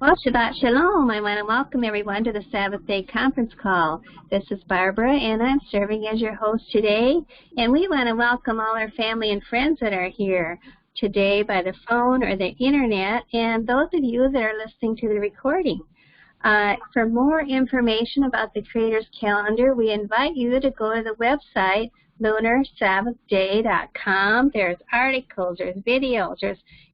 Well, Shabbat Shalom. I want to welcome everyone to the Sabbath Day conference call. This is Barbara, and I'm serving as your host today. And we want to welcome all our family and friends that are here today by the phone or the internet, and those of you that are listening to the recording. For more information about the Creator's Calendar, we invite you to go to the website, lunarsabbathday.com. There's articles, there's videos,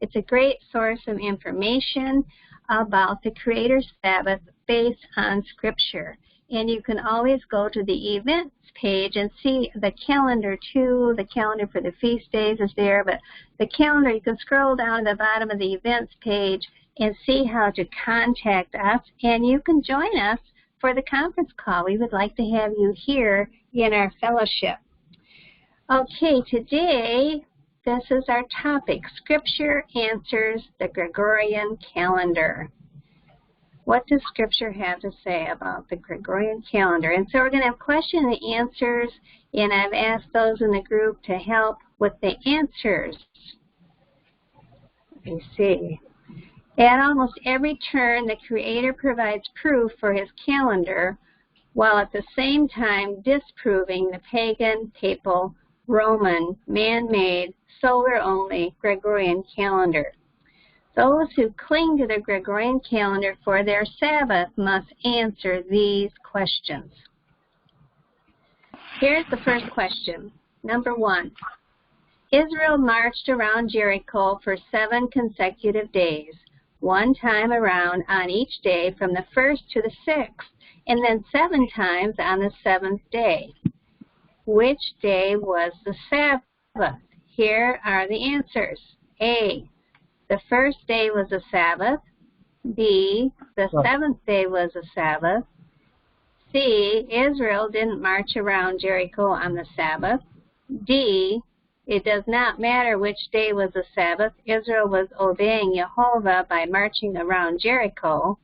it's a great source of information about the Creator's Sabbath based on Scripture. And you can always go to the events page and see the calendar too. The calendar for the feast days is there, but the calendar, you can scroll down to the bottom of the events page and see how to contact us, and you can join us for the conference call. We would like to have you here in our fellowship. Okay, today, this is our topic, Scripture Answers the Gregorian Calendar. What does Scripture have to say about the Gregorian calendar? And so we're going to have question and answers, and I've asked those in the group to help with the answers. Let me see. At almost every turn, the Creator provides proof for His calendar, while at the same time disproving the pagan, papal, Roman, man-made, solar-only Gregorian calendar. Those who cling to the Gregorian calendar for their Sabbath must answer these questions. Here's the first question. Number 1. Israel marched around Jericho for 7 consecutive days, one time around on each day from the 1st to the 6th, and then 7 times on the 7th day. Which day was the Sabbath? Here are the answers. A, the first day was a Sabbath. B, the 7th day was a Sabbath. C, Israel didn't march around Jericho on the Sabbath. D, it does not matter which day was the Sabbath. Israel was obeying Jehovah by marching around Jericho.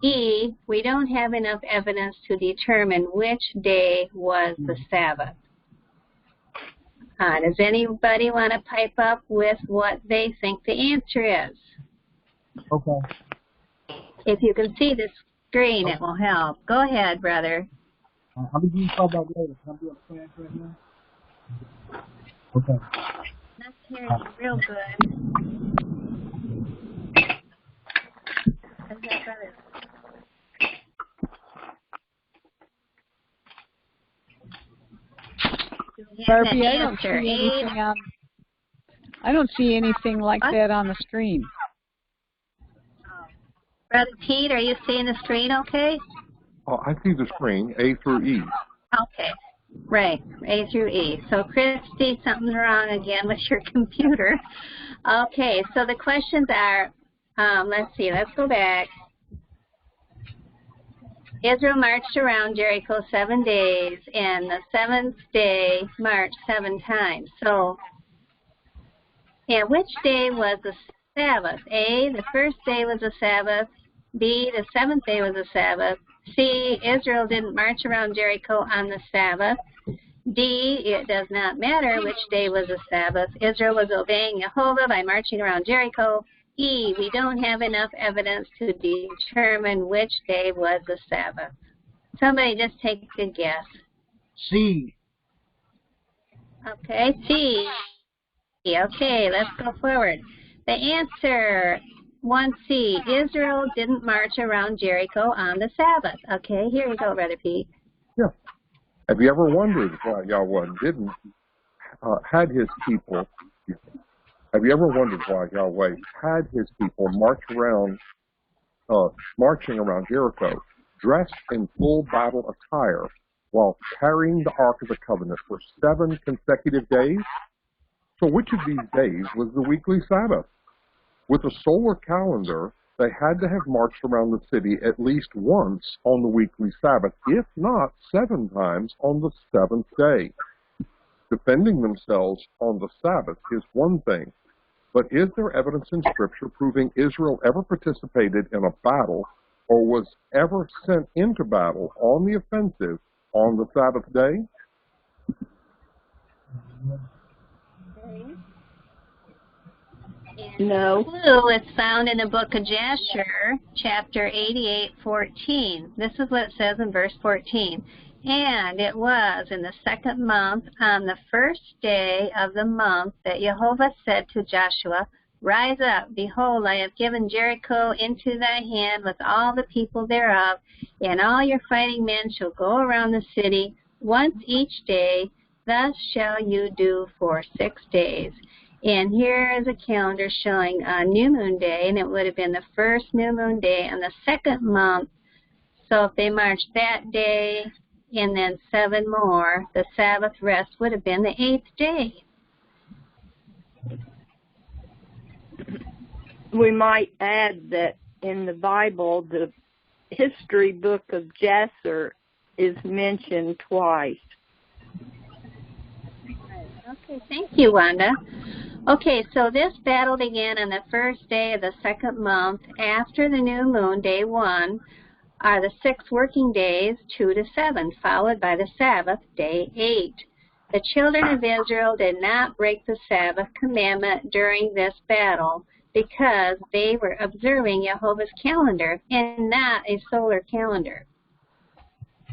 E, we don't have enough evidence to determine which day was the Sabbath. Does anybody want to pipe up with what they think the answer is? Okay. If you can see the screen, it will help. Go ahead, brother. I'm going to give you a call back later. Can I do a plan right now? Okay. Not hearing you real good. How's that, brother? Barbie, I don't see anything like that on the screen. Brother Pete, are you seeing the screen okay? Oh, I see the screen, A through E. Okay, right, A through E. So, Christy, something's wrong again with your computer. Okay, so the questions are, let's see, let's go back. Israel marched around Jericho 7 days, and the 7th day marched 7 times. So, and which day was the Sabbath? A, the first day was a Sabbath. B, the 7th day was a Sabbath. C, Israel didn't march around Jericho on the Sabbath. D, it does not matter which day was a Sabbath. Israel was obeying Jehovah by marching around Jericho. E, we don't have enough evidence to determine which day was the Sabbath. Somebody just take a guess. C. Okay, C. Okay, let's go forward. The answer, 1C, Israel didn't march around Jericho on the Sabbath. Okay, here you go, Brother Pete. Yeah. Have you ever wondered why Yahweh didn't, had his people, have you ever wondered why Yahweh had his people marching around Jericho, dressed in full battle attire, while carrying the Ark of the Covenant for 7 consecutive days? So which of these days was the weekly Sabbath? With a solar calendar, they had to have marched around the city at least once on the weekly Sabbath, if not 7 times on the 7th day. Defending themselves on the Sabbath is one thing, but is there evidence in Scripture proving Israel ever participated in a battle or was ever sent into battle on the offensive on the Sabbath day? Okay. And No. the clue is found in the book of Jasher, chapter 88:14. This is what it says in verse 14. And it was in the 2nd month, on the 1st day of the month, that Jehovah said to Joshua, Rise up, behold, I have given Jericho into thy hand with all the people thereof, and all your fighting men shall go around the city once each day. Thus shall you do for 6 days. And here is a calendar showing a new moon day, and it would have been the first new moon day on the 2nd month. So if they marched that day and then 7 more, the Sabbath rest would have been the 8th day. We might add that in the Bible, the history book of Jasher is mentioned twice. Okay, thank you, Wanda. Okay, so this battle began on the 1st day of the 2nd month after the new moon, day 1, are the 6 working days, 2 to 7, followed by the Sabbath, day 8. The children of Israel did not break the Sabbath commandment during this battle because they were observing Jehovah's calendar and not a solar calendar.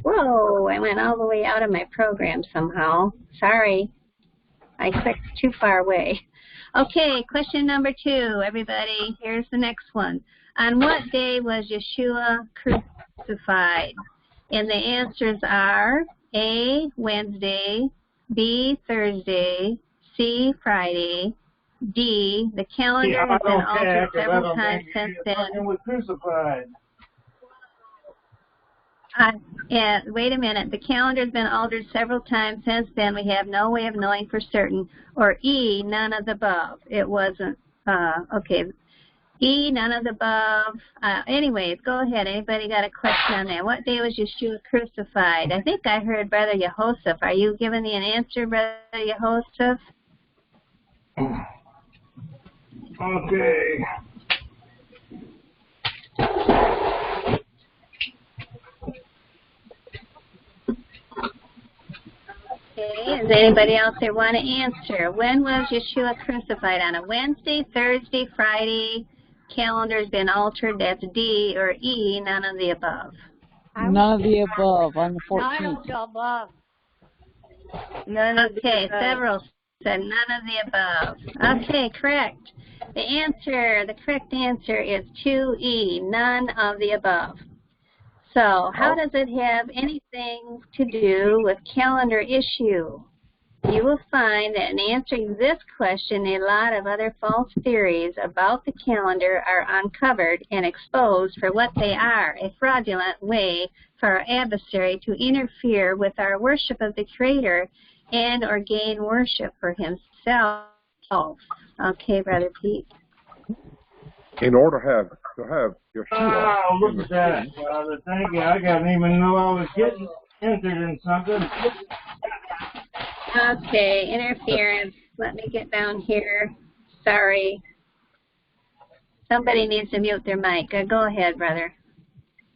Whoa, I went all the way out of my program somehow. Sorry, I clicked too far away. Okay, question number 2, everybody. Here's the next one. On what day was Yeshua crucified? And the answers are A, Wednesday, B, Thursday, C, Friday, D, the calendar has been altered several times since then. Wait a minute. The calendar has been altered several times since then. We have no way of knowing for certain. Or E, none of the above. It wasn't. Okay. E, none of the above. Anyways, go ahead. Anybody got a question on that? What day was Yeshua crucified? I think I heard Brother Yehoshaphat. Are you giving me an answer, Brother Yehoshaphat? Okay. Okay, does anybody else there want to answer? When was Yeshua crucified? On a Wednesday, Thursday, Friday? Calendar's been altered. That's D, or E, none of the above. None of the above on the 14th. None of the above. Okay, several said none of the above. Okay, correct. The correct answer is 2E, none of the above. So how does it have anything to do with calendar issue? You will find that in answering this question, a lot of other false theories about the calendar are uncovered and exposed for what they are, a fraudulent way for our adversary to interfere with our worship of the Creator and or gain worship for himself. Okay, Brother Pete. In order to have Yeshua. Oh, look at that. Thank you. I didn't even know I was getting entered in something. Okay, interference. Let me get down here. Sorry. Somebody needs to mute their mic. Go ahead, brother.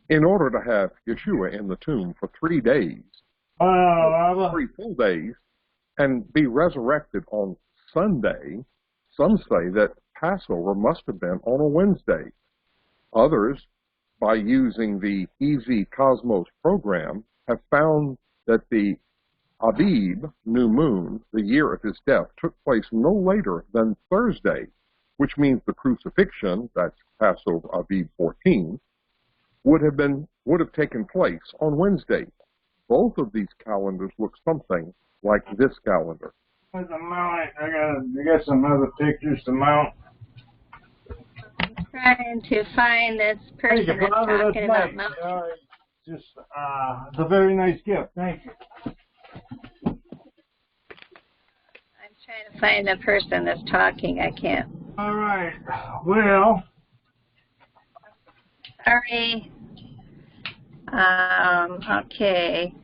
In order to have Yeshua in the tomb for 3 days, 3 full days, and be resurrected on Sunday, some say that Passover must have been on a Wednesday. Others, by using the EZ Cosmos program, have found that the Abib, new moon, the year of his death, took place no later than Thursday, which means the crucifixion, that's Passover Abib 14, would have taken place on Wednesday. Both of these calendars look something like this calendar. There's a mount. I got some other pictures to mount. I'm trying to find this person that's talking about mountains. It's a very nice gift. Thank you. I'm trying to find the person that's talking. I can't. All right. Well. Sorry. Okay.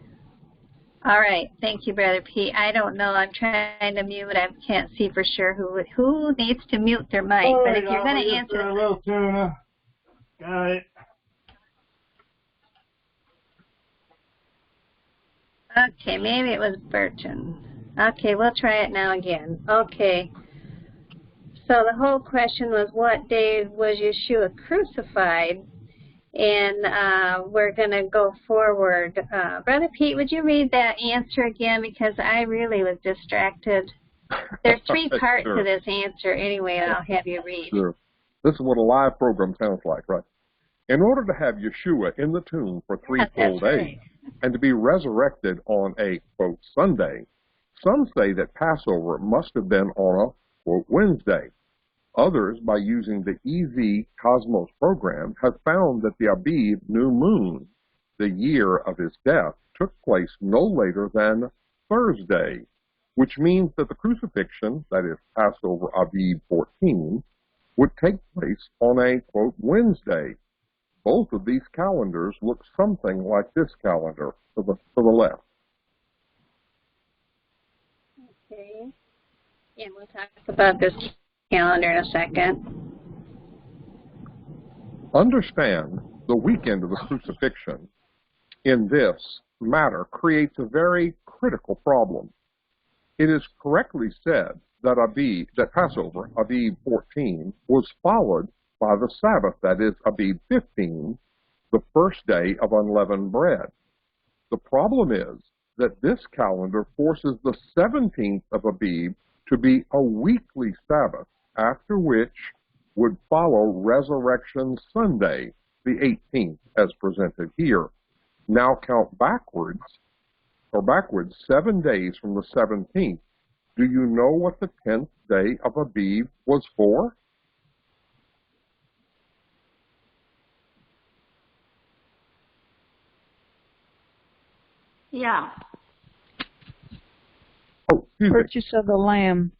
All right. Thank you, Brother Pete. I don't know. I'm trying to mute. I can't see for sure who needs to mute their mic. All but right, if you're going to answer. A little tuna. Got it. Okay, maybe it was Burton. Okay, we'll try it now again. Okay. So the whole question was, what day was Yeshua crucified? And we're going to go forward. Brother Pete, would you read that answer again? Because I really was distracted. There's three parts Sure. to this answer anyway, and I'll have you read. Sure. This is what a live program sounds like, right? In order to have Yeshua in the tomb for 3 full days right. and to be resurrected on a, quote, Sunday, some say that Passover must have been on a, quote, Wednesday. Others, by using the EZ Cosmos program, have found that the Abib new moon, the year of his death, took place no later than Thursday, which means that the crucifixion, that is Passover Abib 14, would take place on a, quote, Wednesday. Both of these calendars look something like this calendar to the left. Okay. And we'll talk about this calendar in a second. Understand the weekend of the crucifixion in this matter creates a very critical problem. It is correctly said that Passover, Abib 14, was followed by the Sabbath, that is, Abib 15, the first day of unleavened bread. The problem is that this calendar forces the 17th of Abib to be a weekly Sabbath, after which would follow Resurrection Sunday, the 18th, as presented here. Now count backwards 7 days from the 17th. Do you know what the 10th day of Abib was for? Yeah. Oh, excuse me. Purchase of the lamb.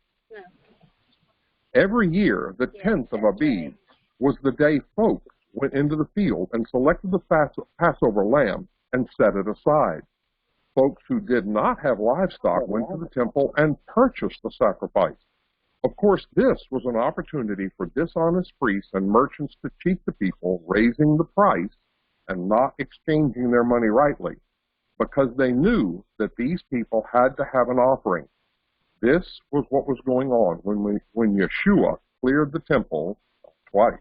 Every year, the 10th of Abib was the day folks went into the field and selected the Passover lamb and set it aside. Folks who did not have livestock went to the temple and purchased the sacrifice. Of course, this was an opportunity for dishonest priests and merchants to cheat the people, raising the price and not exchanging their money rightly, because they knew that these people had to have an offering. This was what was going on when Yeshua cleared the temple twice.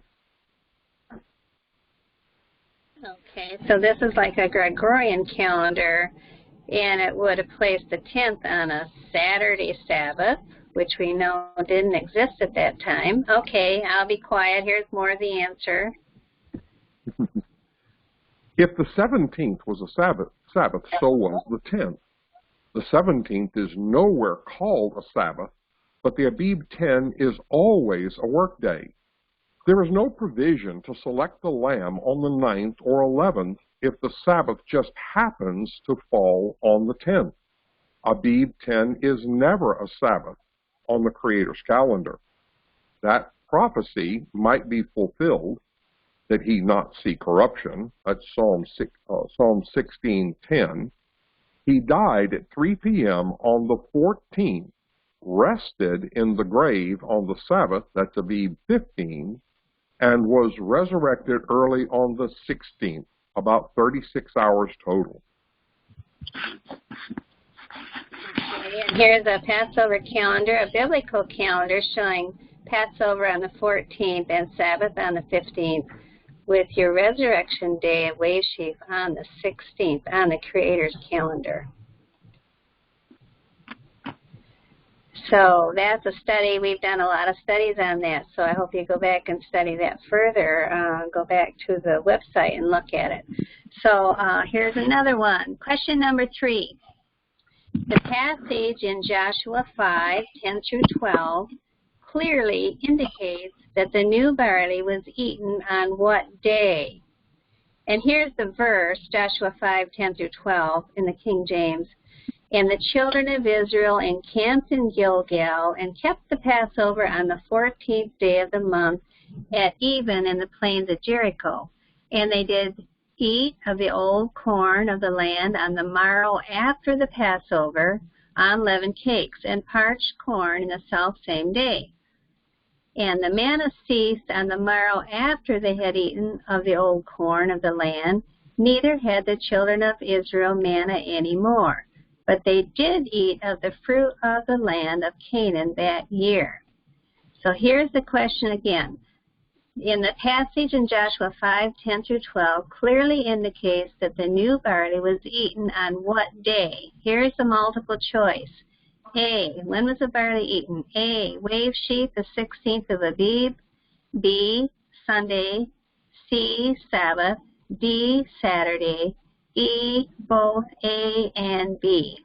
Okay, so this is like a Gregorian calendar, and it would have placed the 10th on a Saturday Sabbath, which we know didn't exist at that time. Okay, I'll be quiet. Here's more of the answer. If the 17th was a Sabbath, so was the 10th. The 17th is nowhere called a Sabbath, but the Abib 10 is always a work day. There is no provision to select the lamb on the 9th or 11th if the Sabbath just happens to fall on the 10th. Abib 10 is never a Sabbath on the Creator's calendar. That prophecy might be fulfilled, that he not see corruption. That's Psalm 16:10. He died at 3 p.m. on the 14th, rested in the grave on the Sabbath, that's Abib 15, and was resurrected early on the 16th, about 36 hours total. Okay, and here's a Passover calendar, a biblical calendar showing Passover on the 14th and Sabbath on the 15th, with your resurrection day of wave sheaf on the 16th on the Creator's calendar. So that's a study. We've done a lot of studies on that, so I hope you go back and study that further. Go back to the website and look at it. So here's another one. Question number 3. The passage in Joshua 5:10-12 clearly indicates that the new barley was eaten on what day? And here's the verse, Joshua 5:10-12 in the King James. And the children of Israel encamped in Gilgal and kept the Passover on the 14th day of the month at even in the plains of Jericho. And they did eat of the old corn of the land on the morrow after the Passover, unleavened cakes, and parched corn in the selfsame day. And the manna ceased on the morrow after they had eaten of the old corn of the land, neither had the children of Israel manna any more. But they did eat of the fruit of the land of Canaan that year. So here's the question again. In the passage in Joshua 5:10 through 12, clearly indicates that the new barley was eaten on what day? Here's the multiple choice. A, when was the barley eaten? A, wave sheaf, the 16th of Abib. B, Sunday. C, Sabbath. D, Saturday. E, both A and B.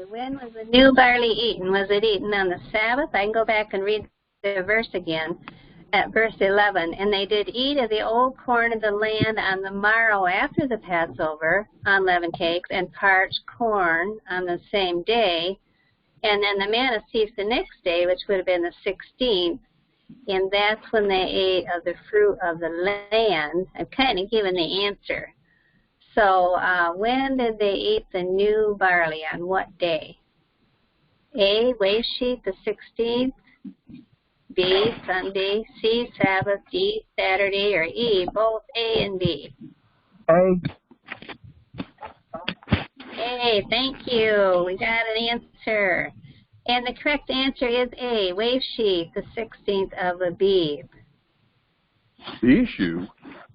When was the new barley eaten? Was it eaten on the Sabbath? I can go back and read the verse again at verse 11. And they did eat of the old corn of the land on the morrow after the Passover, unleavened cakes, and parched corn on the same day. And then the manna ceased the next day, which would have been the 16th. And that's when they ate of the fruit of the land. I've kind of given the answer. So when did they eat the new barley? On what day? A, wave sheaf, the 16th. B, Sunday. C, Sabbath. D, Saturday. Or E, both A and B. A, thank you. We got an answer. And the correct answer is A, wave sheaf, the 16th of Abib. The issue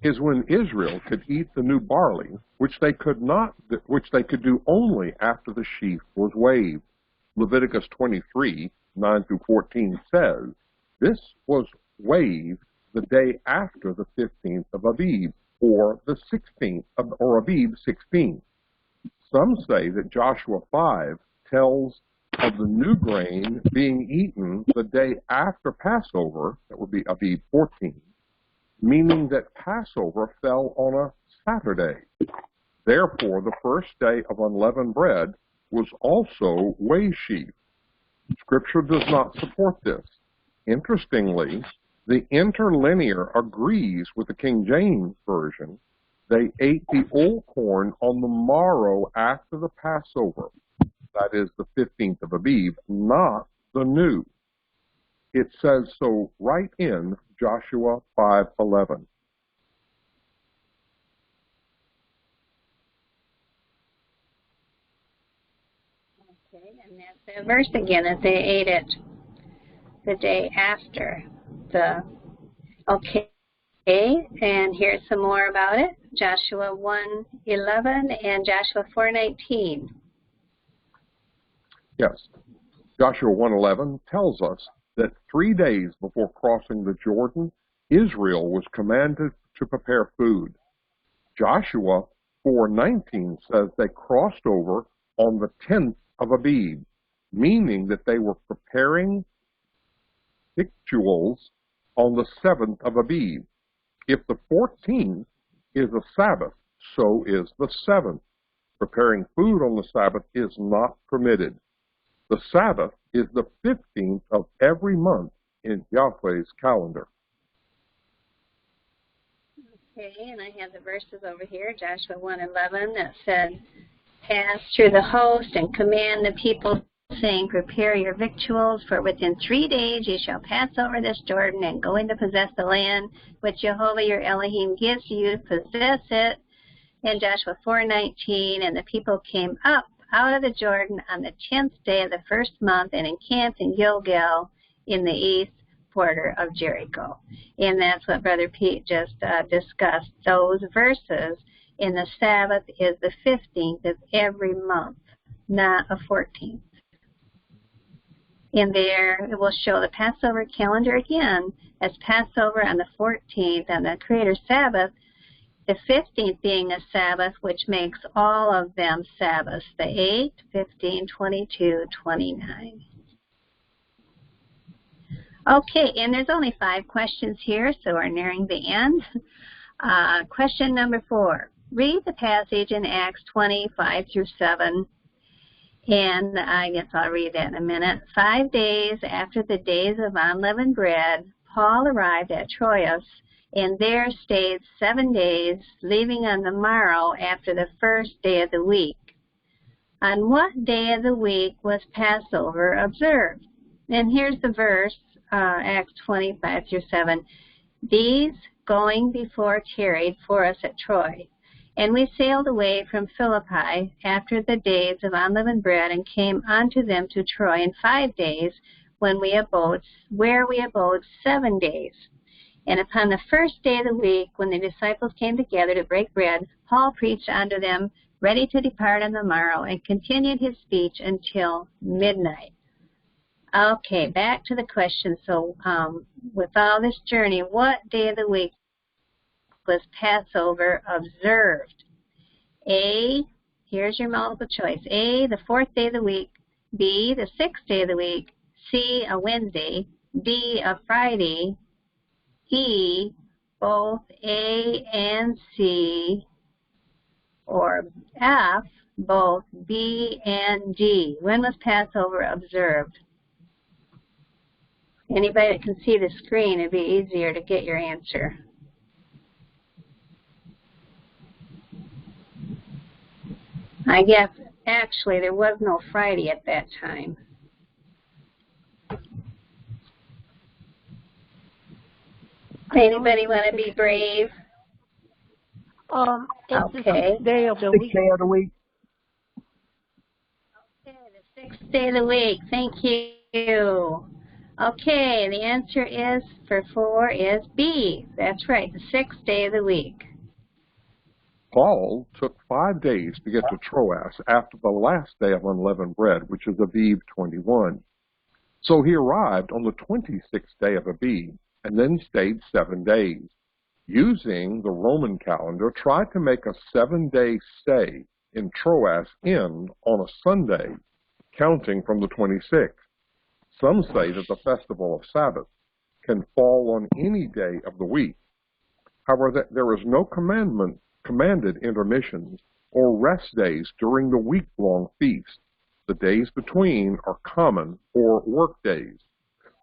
is when Israel could eat the new barley, which they could do only after the sheaf was waved. Leviticus 23, 9 through 14 says, this was waved the day after the 15th of Abib, or the 16th, or Abib 16. Some say that Joshua 5 tells of the new grain being eaten the day after Passover, that would be Abib 14, meaning that Passover fell on a Saturday. Therefore, the first day of unleavened bread was also wave sheaf. Scripture does not support this. Interestingly, the interlinear agrees with the King James Version. They ate the old corn on the morrow after the Passover. That is the 15th of Abib, not the new. It says so right in Joshua 5:11. Okay, and that's the verse again, that they ate it the day after the, okay, and here's some more about it. Joshua 1:11 and Joshua 4:19. Yes. Joshua 1:11 tells us that 3 days before crossing the Jordan, Israel was commanded to prepare food. Joshua 4:19 says they crossed over on the 10th of Abib, meaning that they were preparing victuals on the 7th of Abib. If the 14th is a Sabbath, so is the 7th. Preparing food on the Sabbath is not permitted. The Sabbath is the 15th of every month in Yahweh's calendar. Okay, and I have the verses over here, Joshua 1:11, that said, pass through the host and command the people, saying, prepare your victuals, for within 3 days you shall pass over this Jordan and go in to possess the land which Jehovah your Elohim gives you to possess it. And Joshua 4:19, and the people came up out of the Jordan on the 10th day of the first month and encamped in Gilgal in the east border of Jericho. And that's what Brother Pete just discussed. Those verses in the Sabbath is the 15th of every month, not a 14th. And there it will show the Passover calendar again as Passover on the 14th on the Creator's Sabbath, the 15th being a Sabbath, which makes all of them Sabbaths, the 8, 15, 22, 29. Okay, and there's only 5 questions here, so we're nearing the end. Question number 4. Read the passage in Acts 20:5 through 7. And I guess I'll read that in a minute. 5 days after the days of unleavened bread, Paul arrived at Troas, and there stayed 7 days, leaving on the morrow after the first day of the week. On what day of the week was Passover observed? And here's the verse Acts 25 through 7. These going before tarried for us at Troy. And we sailed away from Philippi after the days of unleavened bread, and came unto them to Troy in 5 days, where we abode 7 days. And upon the first day of the week, when the disciples came together to break bread, Paul preached unto them, ready to depart on the morrow, and continued his speech until midnight. Okay, back to the question. So with all this journey, what day of the week was Passover observed? A, here's your multiple choice. A, the 4th day of the week. B, the 6th day of the week. C, a Wednesday. D, a Friday. E, both A and C. Or F, both B and D. When was Passover observed? Anybody that can see the screen, it'd be easier to get your answer. I guess, actually, there was no Friday at that time. Anybody want to be brave? It's Okay. the 6th day of the week. Day of the week. Okay, the 6th day of the week. Thank you. Okay, the answer is for 4 is B. That's right, the 6th day of the week. Paul took 5 days to get to Troas after the last day of unleavened bread, which is Aviv 21. So he arrived on the 26th day of Aviv and then stayed 7 days. Using the Roman calendar, tried to make a 7-day stay in Troas end on a Sunday, counting from the 26th. Some say that the festival of Sabbath can fall on any day of the week. However, there is no commanded intermissions or rest days during the week-long feast. The days between are common or work days.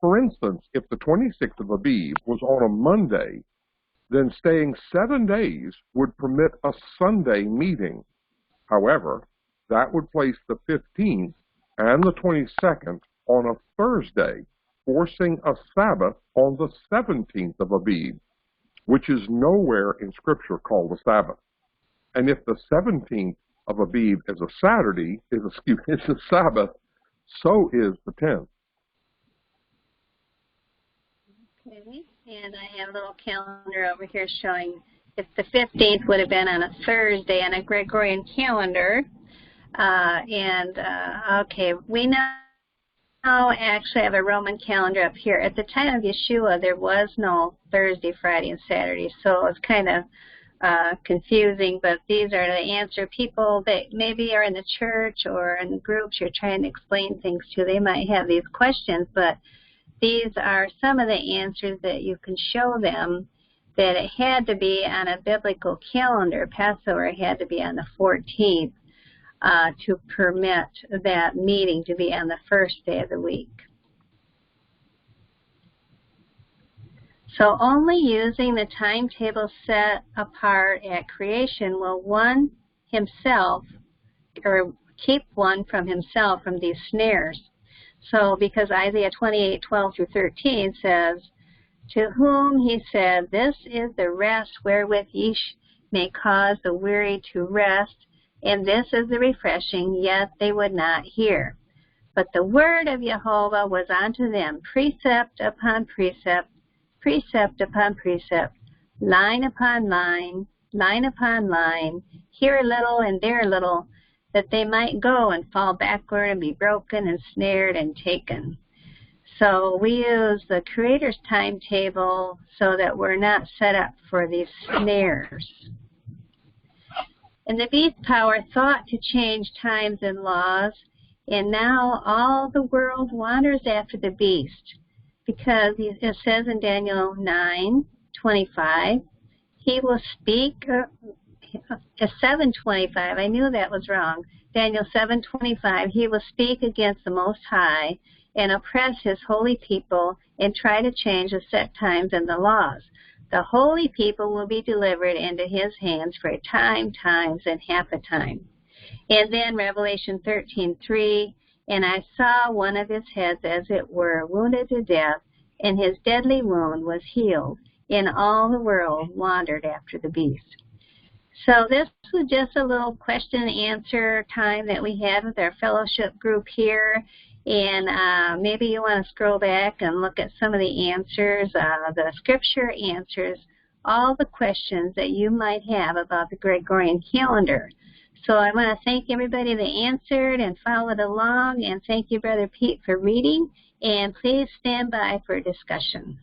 For instance, if the 26th of Aviv was on a Monday, then staying 7 days would permit a Sunday meeting. However, that would place the 15th and the 22nd on a Thursday, forcing a Sabbath on the 17th of Aviv, which is nowhere in Scripture called a Sabbath. And if the 17th of Aviv is a Saturday, is a Sabbath, so is the 10th. Okay, and I have a little calendar over here showing if the 15th would have been on a Thursday on a Gregorian calendar. Okay, we now actually have a Roman calendar up here. At the time of Yeshua, there was no Thursday, Friday, and Saturday, so it's kind of confusing, but these are the answer. People that maybe are in the church or in the groups you're trying to explain things to, they might have these questions, but these are some of the answers that you can show them, that it had to be on a biblical calendar. Passover had to be on the 14th to permit that meeting to be on the first day of the week. So only using the timetable set apart at creation will one himself, or keep one from himself from these snares. So because Isaiah 28:12 through 13 says, to whom he said, this is the rest wherewith ye may cause the weary to rest, and this is the refreshing, yet they would not hear. But the word of Jehovah was unto them, precept upon precept, precept upon precept, line upon line, line upon line, here a little and there a little, that they might go and fall backward and be broken and snared and taken. So we use the Creator's timetable so that we're not set up for these snares. And the beast power thought to change times and laws, and now all the world wanders after the beast, because it says in Daniel 9:25, he will speak, 7:25, I knew that was wrong, Daniel 7:25, he will speak against the Most High and oppress his holy people and try to change the set times and the laws. The holy people will be delivered into his hands for a time, times, and half a time. And then Revelation 13:3, and I saw one of his heads as it were wounded to death, and his deadly wound was healed, and all the world wandered after the beast. So this was just a little question and answer time that we had with our fellowship group here. And maybe you want to scroll back and look at some of the answers, the scripture answers, all the questions that you might have about the Gregorian calendar. So I want to thank everybody that answered and followed along, and thank you, Brother Pete, for reading. And please stand by for discussion.